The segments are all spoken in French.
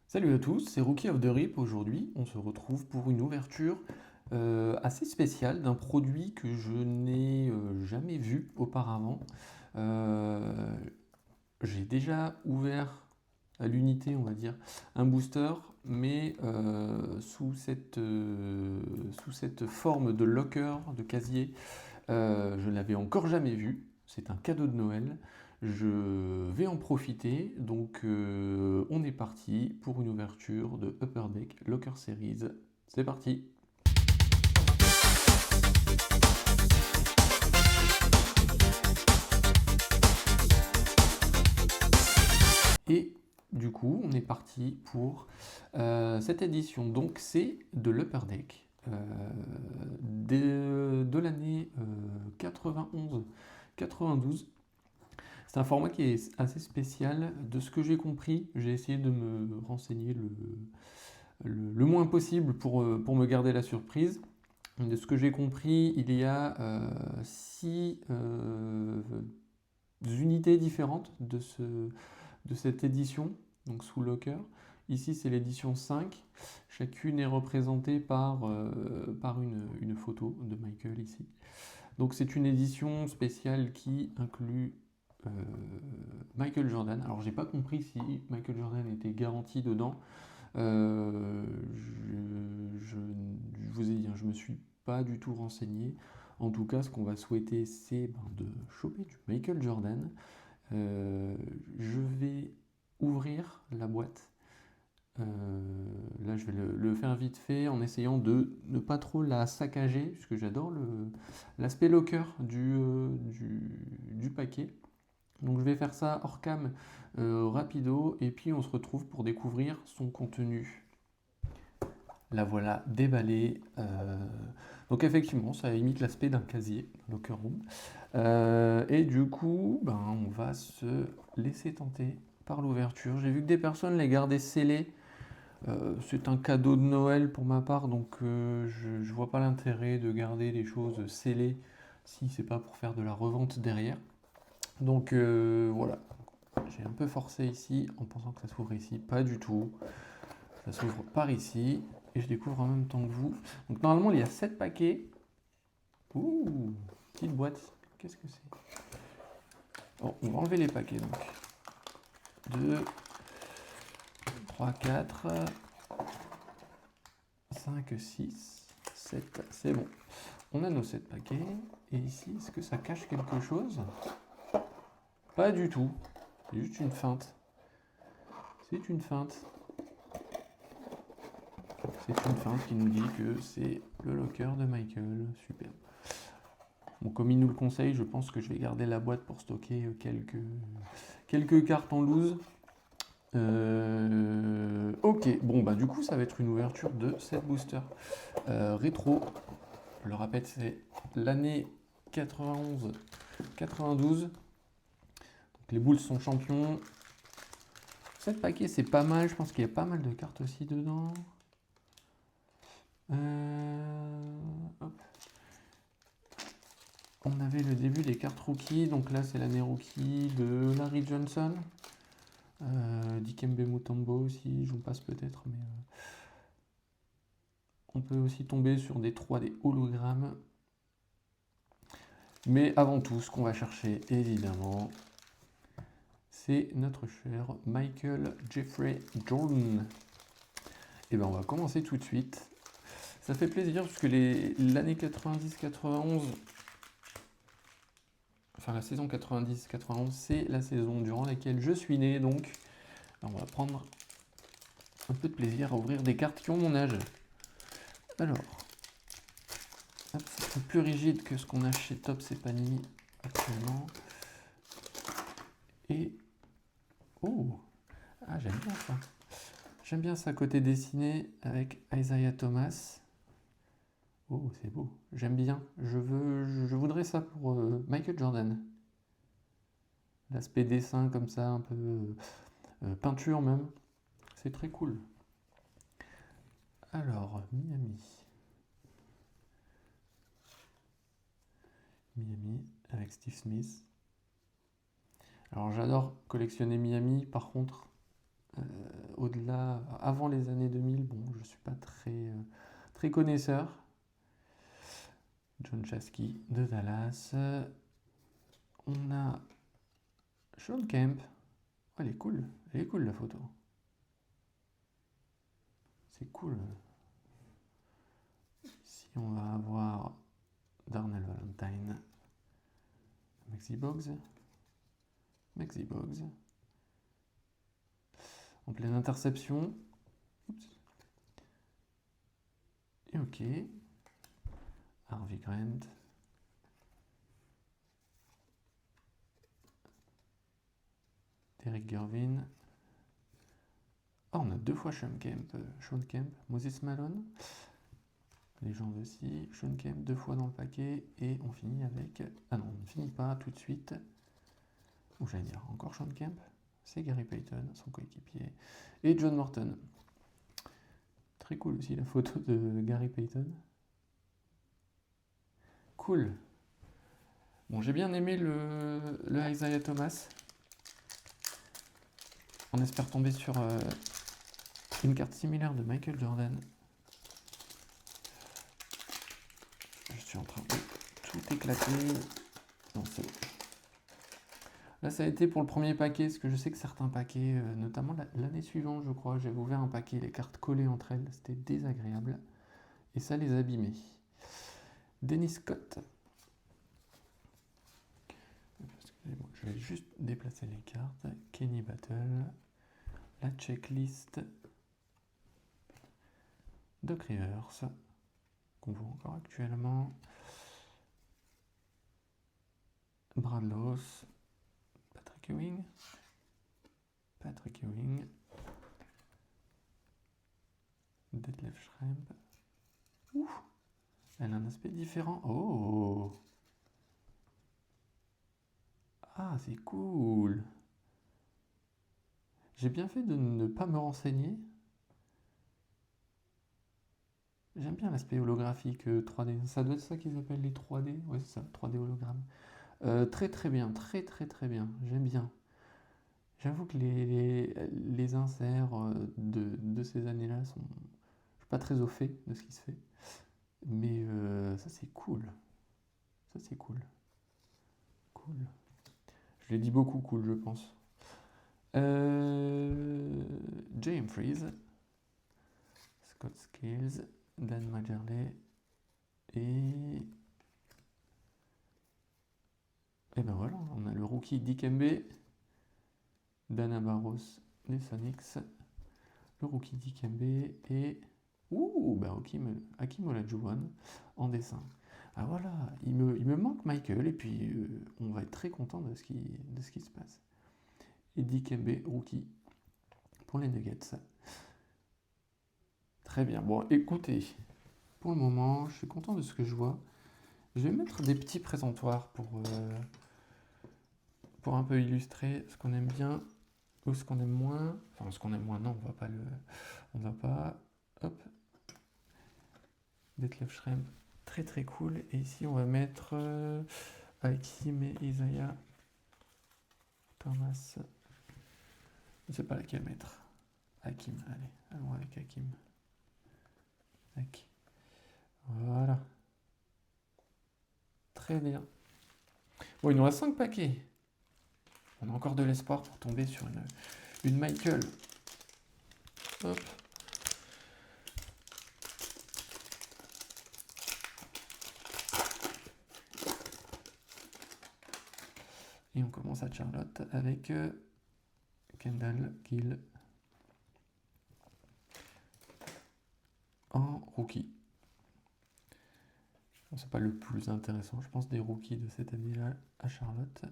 Salut à tous, c'est Rookie of the Rip. Aujourd'hui, on se retrouve pour une ouverture assez spéciale d'un produit que je n'ai jamais vu auparavant. Euh, j'ai déjà ouvert à l'unité, on va dire, un booster, mais sous cette forme de locker, de casier. Je ne l'avais encore jamais vu. C'est un cadeau de Noël. Je vais en profiter. Donc, on est parti pour une ouverture de Upper Deck Locker Series. C'est parti. Et du coup, on est parti pour cette édition. Donc, c'est de l'Upper Deck de l'année 91-92. C'est un format qui est assez spécial. De ce que j'ai compris, j'ai essayé de me renseigner le moins possible pour me garder la surprise. De ce que j'ai compris, il y a 6 unités différentes de cette édition, donc sous Locker. Ici, c'est l'édition 5. Chacune est représentée par une photo de Michael ici. Donc c'est une édition spéciale qui inclut euh, Michael Jordan. Alors j'ai pas compris si Michael Jordan était garanti dedans. Je vous ai dit, hein, je me suis pas du tout renseigné. En tout cas, ce qu'on va souhaiter, c'est de choper du Michael Jordan. Euh, je vais ouvrir la boîte. Euh, Là, je vais le faire vite fait en essayant de ne pas trop la saccager, puisque j'adore l'aspect locker du paquet. Donc je vais faire ça hors cam rapido, et puis on se retrouve pour découvrir son contenu. La voilà déballée. Donc effectivement, ça imite l'aspect d'un casier, locker room. Et du coup, on va se laisser tenter par l'ouverture. J'ai vu que des personnes les gardaient scellées. C'est un cadeau de Noël pour ma part, donc je ne vois pas l'intérêt de garder les choses scellées si c'est pas pour faire de la revente derrière. Donc voilà, j'ai un peu forcé ici en pensant que ça s'ouvre ici. Pas du tout. Ça s'ouvre par ici. Et je découvre en même temps que vous. Donc normalement, il y a 7 paquets. Ouh, petite boîte. Qu'est-ce que c'est? Bon, on va enlever les paquets donc. 2, 3, 4, 5, 6, 7. C'est bon. On a nos 7 paquets. Et ici, est-ce que ça cache quelque chose? Pas du tout. C'est juste une feinte. C'est une feinte. C'est une feinte qui nous dit que c'est le locker de Michael. Super. Bon, comme il nous le conseille, je pense que je vais garder la boîte pour stocker quelques cartes en loose. Ok, bon bah du coup ça va être une ouverture de 7 boosters rétro. Je le rappelle, c'est l'année 91-92. Donc les Bulls sont champions. 7 paquets, c'est pas mal. Je pense qu'il y a pas mal de cartes aussi dedans. Hop. On avait le début des cartes rookies. Donc là, c'est l'année rookie de Larry Johnson. Dikembe Mutombo aussi, j'en passe peut-être, mais on peut aussi tomber sur des 3D hologrammes. Mais avant tout, ce qu'on va chercher, évidemment, c'est notre cher Michael Jeffrey Jordan. Et ben on va commencer tout de suite. Ça fait plaisir parce que l'année 90-91, enfin la saison 90-91, c'est la saison durant laquelle je suis né, donc on va prendre un peu de plaisir à ouvrir des cartes qui ont mon âge. Alors, c'est plus rigide que ce qu'on a chez Topps et Panini actuellement. Et oh, ah j'aime bien ça. J'aime bien ça côté dessiné avec Isaiah Thomas. Oh, c'est beau. J'aime bien. Je voudrais ça pour Michael Jordan. L'aspect dessin comme ça, un peu peinture même. C'est très cool. Alors, Miami. Miami avec Steve Smith. Alors, j'adore collectionner Miami. Par contre, au-delà, avant les années 2000, bon, je ne suis pas très connaisseur. John Chasky de Dallas. On a Shawn Kemp. Oh, elle est cool la photo. C'est cool. Ici, on va avoir Darnell Valentine. Maxi Boggs. En pleine interception. Oups. Et ok. Harvey Grant. Derek Gervin. Oh, on a deux fois Shawn Kemp. Moses Malone. Légende aussi. Shawn Kemp, deux fois dans le paquet. Et on finit avec... Ah non, on ne finit pas tout de suite. Ou j'allais dire, encore Shawn Kemp. C'est Gary Payton, son coéquipier. Et John Morton. Très cool aussi la photo de Gary Payton. Cool. Bon, j'ai bien aimé le Isaiah Thomas. On espère tomber sur une carte similaire de Michael Jordan. Je suis en train de tout éclater. Non, c'est bon. Là, ça a été pour le premier paquet, parce que je sais que certains paquets, notamment l'année suivante, je crois, j'avais ouvert un paquet, les cartes collées entre elles, c'était désagréable. Et ça les abîmait. Dennis Scott. Excusez-moi, je vais juste déplacer les cartes. Kenny Battle. La checklist. Doc Rivers, qu'on voit encore actuellement. Brad Loss. Patrick Ewing. Detlef Schrempf. Ouh, elle a un aspect différent. Oh! Ah, c'est cool! J'ai bien fait de ne pas me renseigner. J'aime bien l'aspect holographique 3D. Ça doit être ça qu'ils appellent les 3D. Ouais, c'est ça, 3D hologramme. Très bien, très bien. J'aime bien. J'avoue que les inserts de ces années-là sont... Je suis pas très au fait de ce qui se fait. Mais ça, c'est cool. Cool. Je l'ai dit beaucoup cool, je pense. J.M. Freeze. Scott Scales. Dan Majerle. Et ben voilà, on a le rookie Dikembe. Dana Barros des Sonics. Le rookie Dikembe et... Ouh, ben Hakeem Olajuwon en dessin. Ah voilà, il me manque Michael et puis on va être très content de ce qui se passe. Et Dikembe, rookie pour les Nuggets. Très bien. Bon, écoutez, pour le moment, je suis content de ce que je vois. Je vais mettre des petits présentoirs pour un peu illustrer ce qu'on aime bien ou ce qu'on aime moins. Enfin, ce qu'on aime moins, non, on va pas. Hop. Detlef Schrempf, très cool. Et ici, on va mettre Hakeem et Isaiah Thomas. Je ne sais pas laquelle mettre. Hakeem, allez, allons avec Hakeem. Voilà. Très bien. Bon, il nous reste 5 paquets. On a encore de l'espoir pour tomber sur une Michael. Hop. Et on commence à Charlotte avec Kendall Gill en rookie. C'est pas le plus intéressant, je pense, des rookies de cette année-là à Charlotte.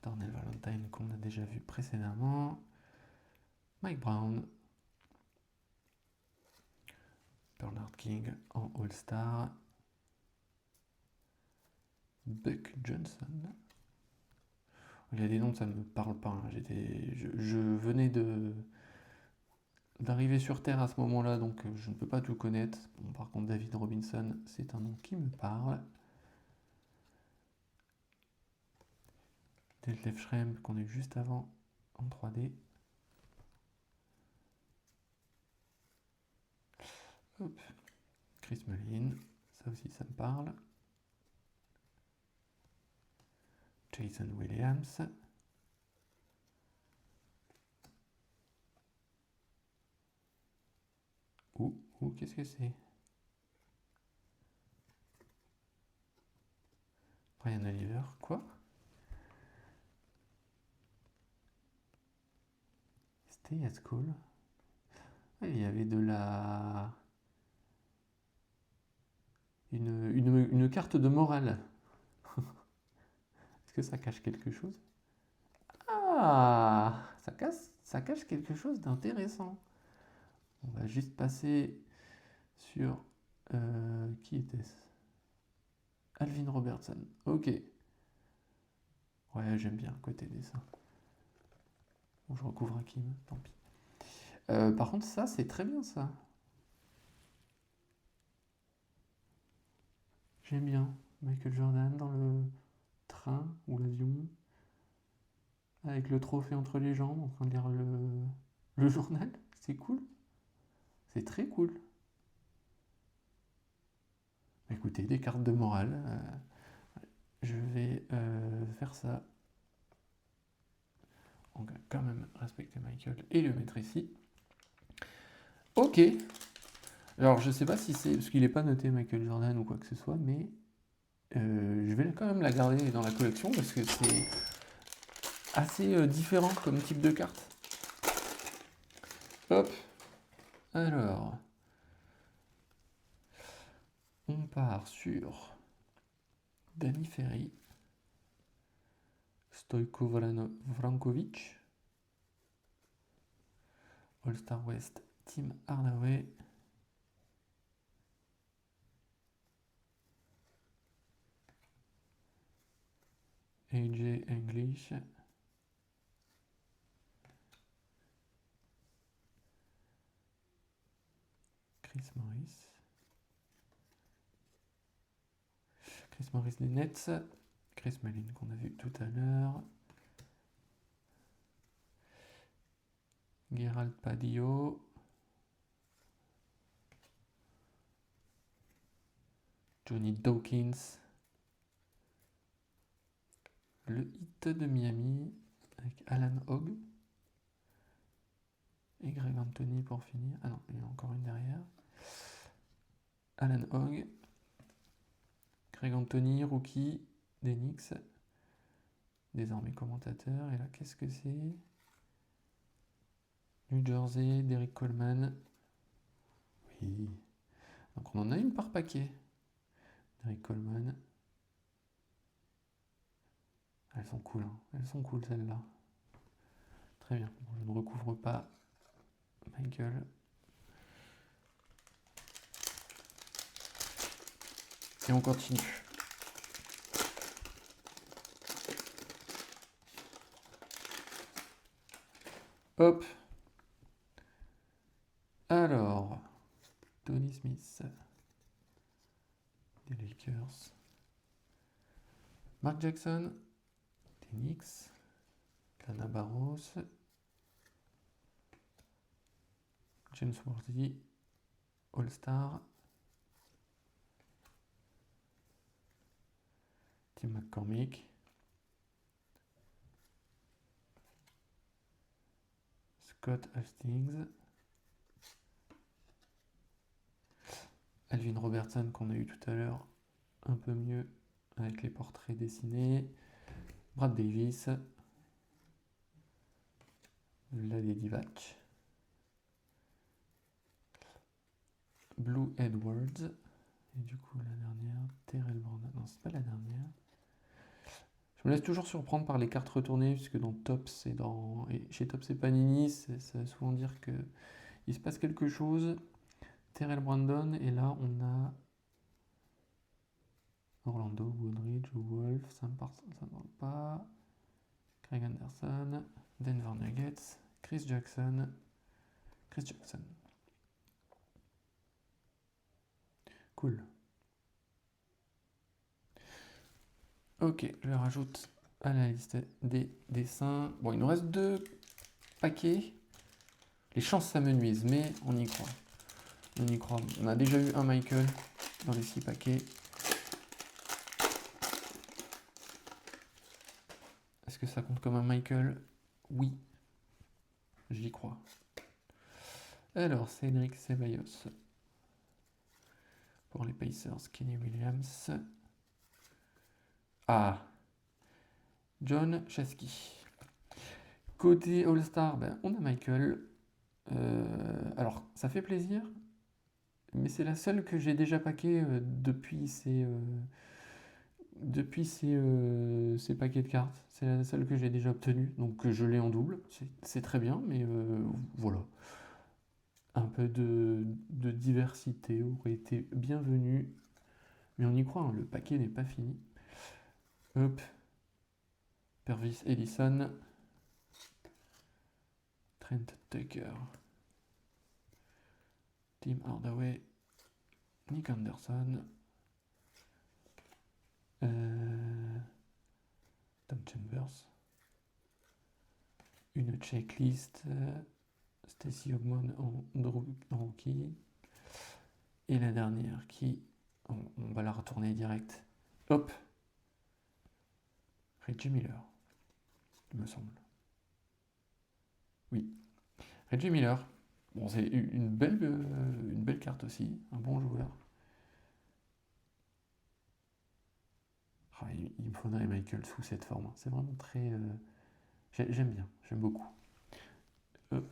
Darnell Valentine qu'on a déjà vu précédemment. Mike Brown. Bernard King en All-Star. Buck Johnson. Il y a des noms, ça ne me parle pas. Hein. Je venais d'arriver sur Terre à ce moment-là, donc je ne peux pas tout connaître. Bon, par contre, David Robinson, c'est un nom qui me parle. Detlef Schrempf, qu'on a eu juste avant en 3D. Hop. Chris Mullin, ça aussi ça me parle. Jason Williams. Qu'est-ce que c'est? Brian Oliver, quoi? Stay at school. Il y avait de la... Une carte de morale. Est-ce que ça cache quelque chose? Ah, ça cache quelque chose d'intéressant. On va juste passer sur... qui était-ce? Alvin Robertson. Ok. Ouais, j'aime bien côté dessin. Bon, je recouvre un Kim, tant pis. Par contre, ça, c'est très bien, ça. J'aime bien. Michael Jordan dans le train ou l'avion, avec le trophée entre les jambes, en train de lire le journal. C'est cool. C'est très cool. Écoutez, des cartes de morale. Je vais faire ça. On va quand même respecter Michael et le mettre ici. Ok. Alors, je sais pas si c'est... Parce qu'il n'est pas noté Michael Jordan ou quoi que ce soit, mais... je vais quand même la garder dans la collection parce que c'est assez différent comme type de carte. Hop. Alors... On part sur Danny Ferry, Stojko Vrankovic, All-Star West, Tim Hardaway, AJ English, Chris Morris des Nets, Chris Mullin qu'on a vu tout à l'heure, Gerald Padillo, Johnny Dawkins, le hit de Miami avec Alan Hogg et Greg Anthony pour finir. Ah non, il y en a encore une derrière. Alan Hogg, Greg Anthony, rookie des Knicks, désormais commentateur. Et là, qu'est-ce que c'est? New Jersey, Derrick Coleman. Oui. Donc on en a une par paquet. Derrick Coleman. Elles sont cool, hein. Elles sont cool celles-là. Très bien. Bon, je ne recouvre pas Michael. Et on continue. Hop. Alors, Tony Smith, des Lakers. Mark Jackson, des Knicks. Lana Barros. James Worthy, All-Star. Tim McCormick. Scott Hastings. Alvin Robertson qu'on a eu tout à l'heure, un peu mieux avec les portraits dessinés. Brad Davis. Vlade Divac. Blue Edwards. Et du coup, la dernière, Terrell Brandon. Non, c'est pas la dernière. Je me laisse toujours surprendre par les cartes retournées, puisque dans Topps et chez Topps et Panini, ça veut souvent dire qu'il se passe quelque chose. Terrell Brandon, et là on a Orlando, Woodridge, Wolf, ça ne parle pas. Craig Anderson, Denver Nuggets, Chris Jackson. Cool. Ok, je le rajoute à la liste des dessins. Bon, il nous reste 2 paquets. Les chances ça me nuise, mais on y croit. On y croit. On a déjà eu un Michael dans les 6 paquets. Est-ce que ça compte comme un Michael? Oui. J'y crois. Alors, Cédric Ceballos. Pour les Pacers, Kenny Williams. Ah, John Chesky. Côté All-Star, ben, on a Michael. Alors, ça fait plaisir, mais c'est la seule que j'ai déjà paqué depuis ces paquets de cartes. C'est la seule que j'ai déjà obtenue, donc je l'ai en double. C'est très bien, mais voilà. Un peu de diversité aurait été bienvenue. Mais on y croit, hein, le paquet n'est pas fini. Hop. Pervis Ellison. Trent Tucker. Tim Hardaway. Nick Anderson. Tom Chambers. Une checklist. Stacey Ogmon en rookie. Et la dernière qui... On va la retourner direct. Hop. Reggie Miller. Il me semble. Oui. Reggie Miller. Bon, c'est une belle carte aussi. Un bon joueur. Ah, il me faudrait Michael sous cette forme. C'est vraiment très... j'aime bien. J'aime beaucoup. Hop.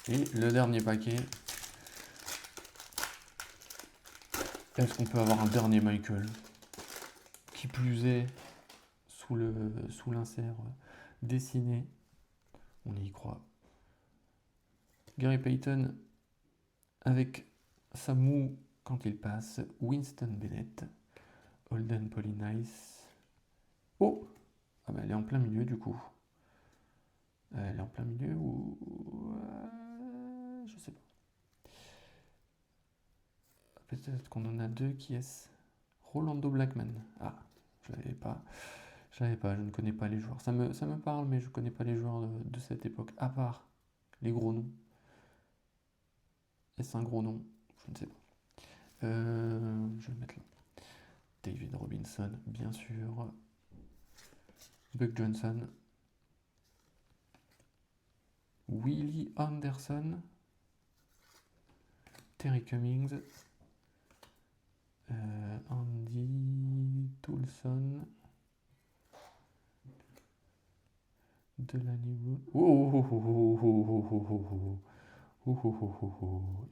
Et le dernier paquet. Est-ce qu'on peut avoir un dernier Michael? Qui plus est, sous l'insert dessiné. On y croit. Gary Payton avec sa moue quand il passe. Winston Bennett. Holden Polynice. Oh! Ah bah elle est en plein milieu du coup. Elle est en plein milieu ou... je sais pas. Peut-être qu'on en a deux. Qui est-ce? Rolando Blackman. Ah, je l'avais pas. Je ne connais pas les joueurs. Ça me parle, mais je ne connais pas les joueurs de cette époque, à part les gros noms. Est-ce un gros nom? Je ne sais pas. Je vais le mettre là. David Robinson, bien sûr. Buck Johnson. Willie Anderson. Terry Cummings. Andy Toulson. Delaney Wood.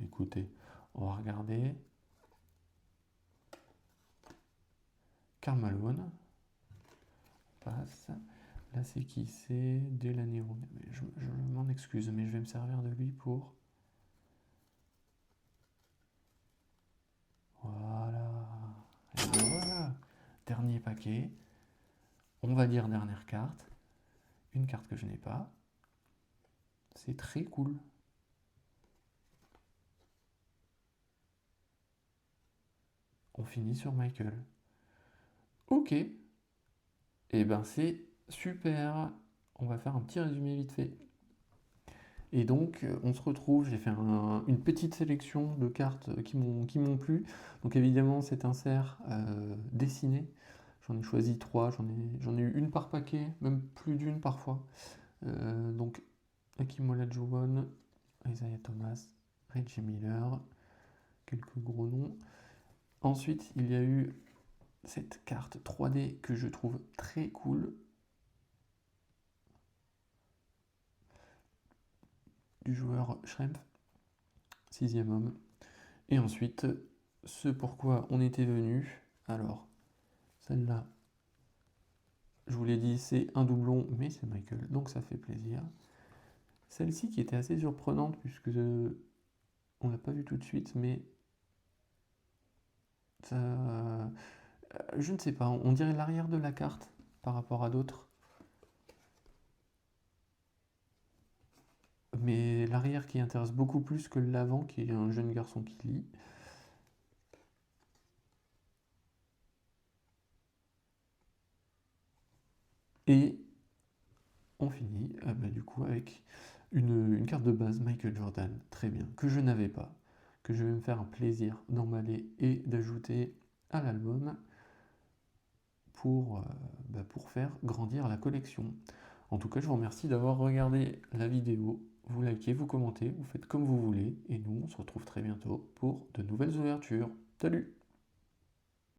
Écoutez, on va regarder. Karl Malone. Passe. Là, c'est qui? C'est Delaney Wood. Je m'en excuse, mais je vais me servir de lui pour... Voilà. Et voilà. Dernier paquet. On va dire dernière carte. Une carte que je n'ai pas. C'est très cool. On finit sur Michael. Ok. Et ben c'est super. On va faire un petit résumé vite fait. Et donc, on se retrouve, j'ai fait une petite sélection de cartes qui m'ont plu. Donc évidemment, cet insert dessiné, j'en ai choisi 3, j'en ai eu une par paquet, même plus d'une parfois. Donc, Hakeem Olajuwon, Isaiah Thomas, Reggie Miller, quelques gros noms. Ensuite, il y a eu cette carte 3D que je trouve très cool. Du joueur Schrempf, 6e homme. Et ensuite, ce pourquoi on était venu. Alors, celle-là, je vous l'ai dit, c'est un doublon, mais c'est Michael, donc ça fait plaisir. Celle-ci qui était assez surprenante, puisque on l'a pas vu tout de suite, mais ça, je ne sais pas, on dirait l'arrière de la carte par rapport à d'autres. Mais l'arrière qui intéresse beaucoup plus que l'avant, qui est un jeune garçon qui lit. Et on finit du coup avec une carte de base Michael Jordan, très bien, que je n'avais pas, que je vais me faire un plaisir d'emballer et d'ajouter à l'album pour faire grandir la collection. En tout cas, je vous remercie d'avoir regardé la vidéo. Vous likez, vous commentez, vous faites comme vous voulez. Et nous, on se retrouve très bientôt pour de nouvelles ouvertures. Salut!